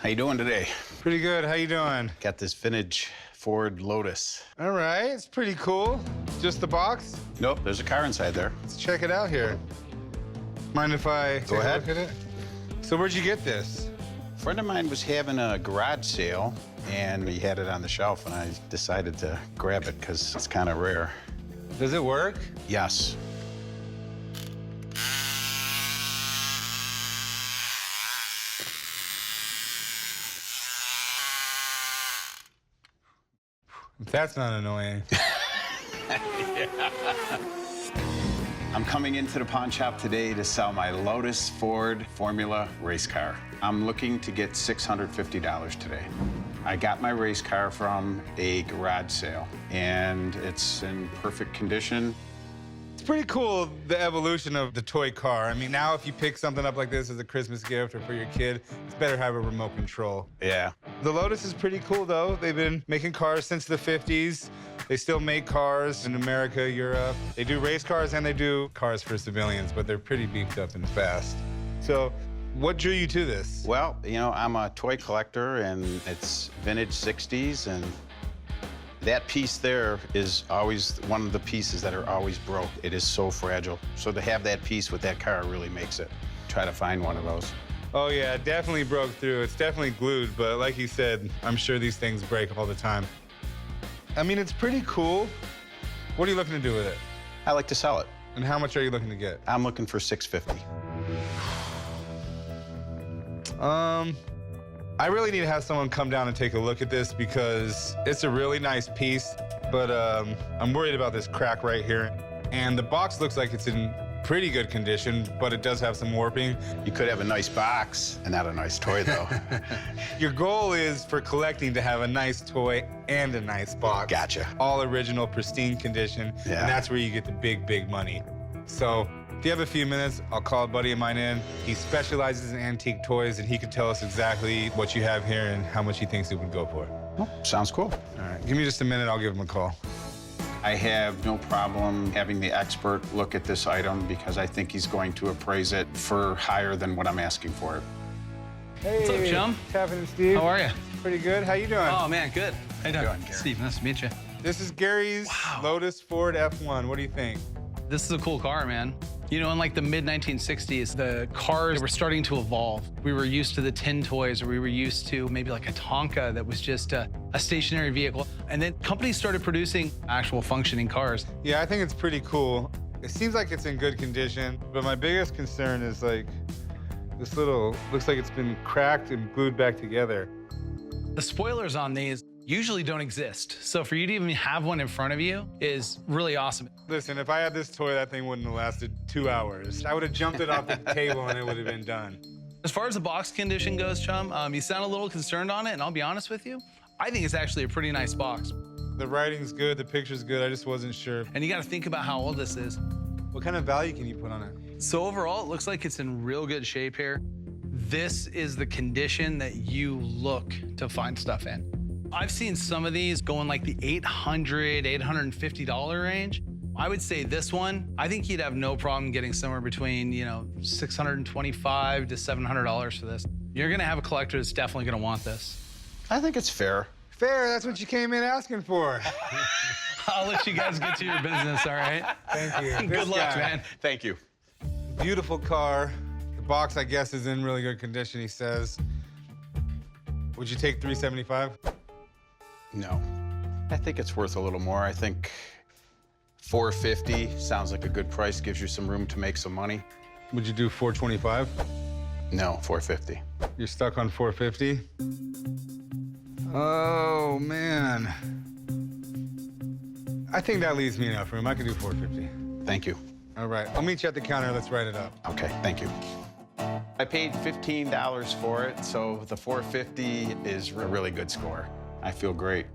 How you doing today? Pretty good. How you doing? Got this vintage Ford Lotus. All right. It's pretty cool. Just the box? Nope, there's a car inside there. Let's check it out here. Mind if I take Go ahead. a look at it? So where'd you get this? A friend of mine was having a garage sale, and he had it on the shelf, and I decided to grab it because it's kind of rare. Does it work? Yes. That's not annoying. I'm coming into the pawn shop today to sell my Lotus Ford Formula race car. I'm looking to get $650 today. I got my race car from a garage sale, and it's in perfect condition. It's pretty cool, the evolution of the toy car. I mean, now if you pick something up like this as a Christmas gift or for your kid, it's better to have a remote control. Yeah. The Lotus is pretty cool, though. They've been making cars since the 50s. They still make cars in America, Europe. They do race cars and they do cars for civilians, but they're pretty beefed up and fast. So what drew you to this? Well, you know, I'm a toy collector, and it's vintage 60s, and that piece there is always one of the pieces that are always broke. It is so fragile. So to have that piece with that car really makes it. Try to find one of those. Oh, yeah, it definitely broke through. It's definitely glued, but like you said, I'm sure these things break all the time. I mean, it's pretty cool. What are you looking to do with it? I like to sell it. And how much are you looking to get? I'm looking for $650. I really need to have someone come down and take a look at this because it's a really nice piece, but I'm worried about this crack right here. And the box looks like it's in pretty good condition, but it does have some warping. You could have a nice box and not a nice toy, though. Your goal is for collecting to have a nice toy and a nice box. Gotcha. All original, pristine condition, Yeah. and that's where you get the big, big money. So if you have a few minutes, I'll call a buddy of mine in. He specializes in antique toys, and he can tell us exactly what you have here and how much he thinks it would go for. Oh, sounds cool. All right, give me just a minute, I'll give him a call. I have no problem having the expert look at this item because I think he's going to appraise it for higher than what I'm asking for it. Hey, What's up, chum? what's happening, Steve? How are you? Pretty good. How you doing? Oh, man, good. How you doing? Good, Gary. Steve, nice to meet you. This is Gary's Lotus Ford F-1. What do you think? This is a cool car, man. You know, in like the mid-1960s, the cars were starting to evolve. We were used to the tin toys, or we were used to maybe like a Tonka that was just a stationary vehicle. And then companies started producing actual functioning cars. Yeah, I think it's pretty cool. It seems like it's in good condition, but my biggest concern is like this little, looks like it's been cracked and glued back together. The spoilers on these usually don't exist. So for you to even have one in front of you is really awesome. Listen, if I had this toy, that thing wouldn't have lasted 2 hours. I would have jumped it off the table and it would have been done. As far as the box condition goes, chum, you sound a little concerned on it, and I'll be honest with you, I think it's actually a pretty nice box. The writing's good, the picture's good, I just wasn't sure. And you got to think about how old this is. What kind of value can you put on it? So overall, it looks like it's in real good shape here. This is the condition that you look to find stuff in. I've seen some of these go in like the $800, $850 range. I would say this one, I think you'd have no problem getting somewhere between, you know, $625 to $700 for this. You're gonna have a collector that's definitely gonna want this. I think it's fair. Fair, that's what you came in asking for. I'll let you guys get to your business, all right? Thank you. Good This luck, guy. man. Thank you. Beautiful car. The box, I guess, is in really good condition, he says. Would you take $375? No. I think it's worth a little more. I think $450 sounds like a good price, gives you some room to make some money. Would you do $425? No, $450. You're stuck on $450? Oh, man. I think that leaves me enough room. I could do $450. Thank you. All right, I'll meet you at the counter. Let's write it up. Okay, thank you. I paid $15 for it, so the $450 is a really good score. I feel great.